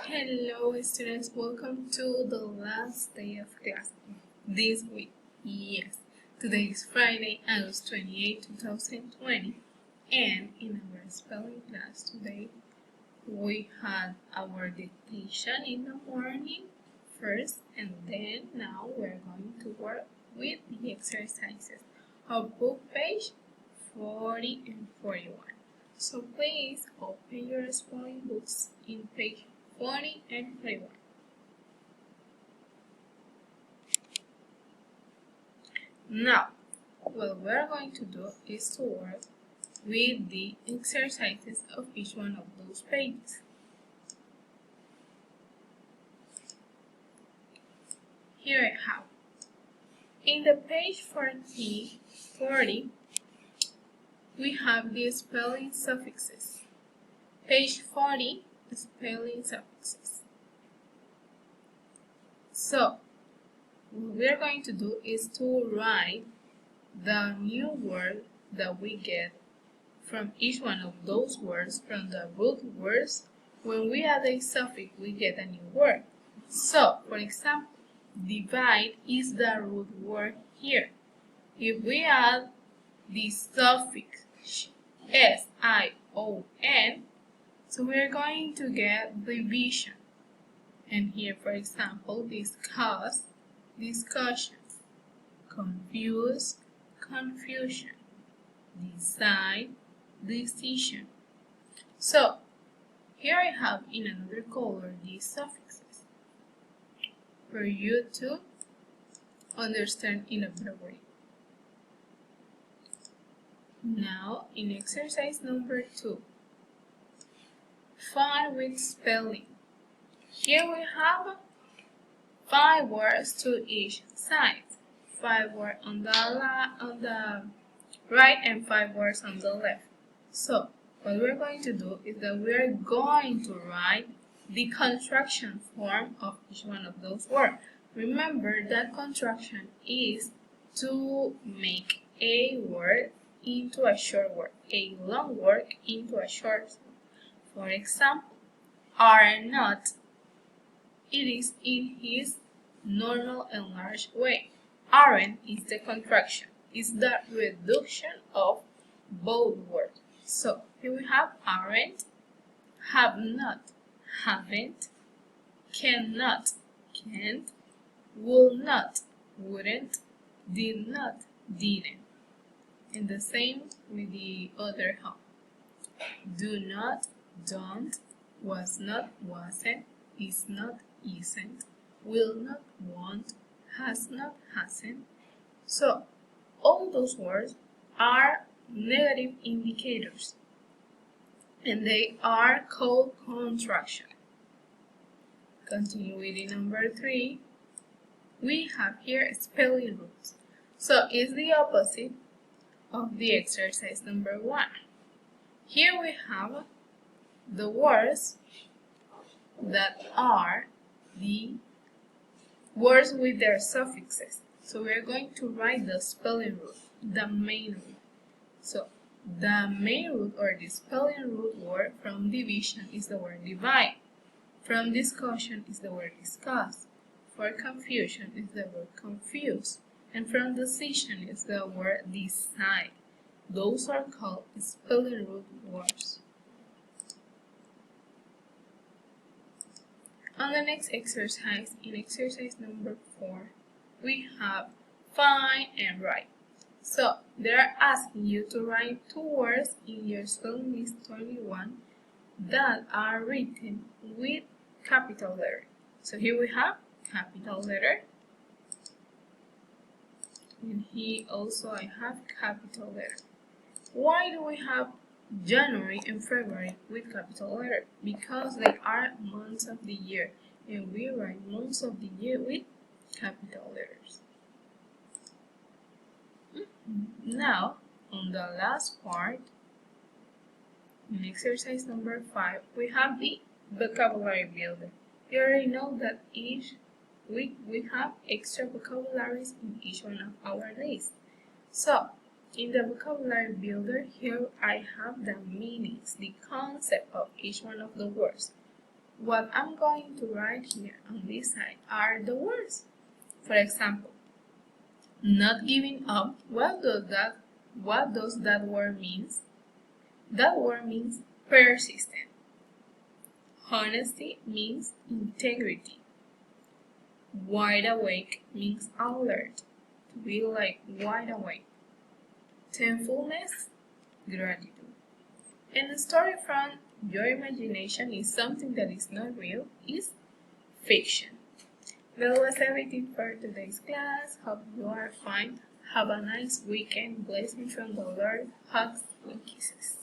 Hello students, welcome to the last day of class this week. Yes, today is Friday, August 28, 2020, and in our spelling class today we had our dictation in the morning first, and then now we're going to work with the exercises of book page 40 and 41. So please open your spelling books in page 40 and 41. Now, what we're going to do is to work with the exercises of each one of those pages. Here I have. In the page 40, we have the spelling suffixes. Page 40, spelling suffixes. So, what we're going to do is to write the new word that we get from each one of those words from the root words. When we add a suffix, we get a new word. So, for example, divide is the root word here. If we add the suffix S-I-O-N, so we're going to get division. And here, for example, discuss, discussion, confuse, confusion, decide, decision. So, here I have in another color these suffixes for you to understand in a better way. Now, in exercise number 2, fun with spelling. Here we have 5 words to each side. 5 words on the right and 5 words on the left. So, what we're going to do is that we're going to write the contraction form of each one of those words. Remember that contraction is to make a word into a short word, a long word into a short one. For example, are not, it is in his normal enlarged way. Aren't is the contraction, is the reduction of both words. So here we have aren't, have not, haven't, cannot, can't, will not, wouldn't, did not, didn't. And the same with the other half. Do not, don't, was not, wasn't, is not, isn't, will not, won't, has not, hasn't. So, all those words are negative indicators, and they are called contraction. Continue with the number 3. We have here spelling rules. So, it's the opposite of the exercise number 1. Here we have the words that are the words with their suffixes. So we're going to write the spelling root, the main root. So the main root or the spelling root word from division is the word divide. From discussion is the word discuss. For confusion is the word confuse. And from decision is the word decide. Those are called spelling root words. On the next exercise, in exercise number 4, we have find and write. So, they're asking you to write 2 words in your spelling list 21 that are written with capital letter. So here we have capital letter. And here also I have capital letter. Why do we have January and February with capital letter? Because they are months of the year, and we write months of the year with capital letters. Now, on the last part, in exercise number 5, we have the vocabulary builder. You already know that each week we have extra vocabularies in each one of our lists. So, in the vocabulary builder, here I have the meanings, the concept of each one of the words. what I'm going to write here on this side are the words. For example, not giving up. What does that word mean? That word means persistent. Honesty means integrity. Wide awake means alert. To be like wide awake. Thankfulness, gratitude. And a story from your imagination is something that is not real, is fiction. That was everything for today's class. Hope you are fine. Have a nice weekend. Blessings from the Lord. Hugs and kisses.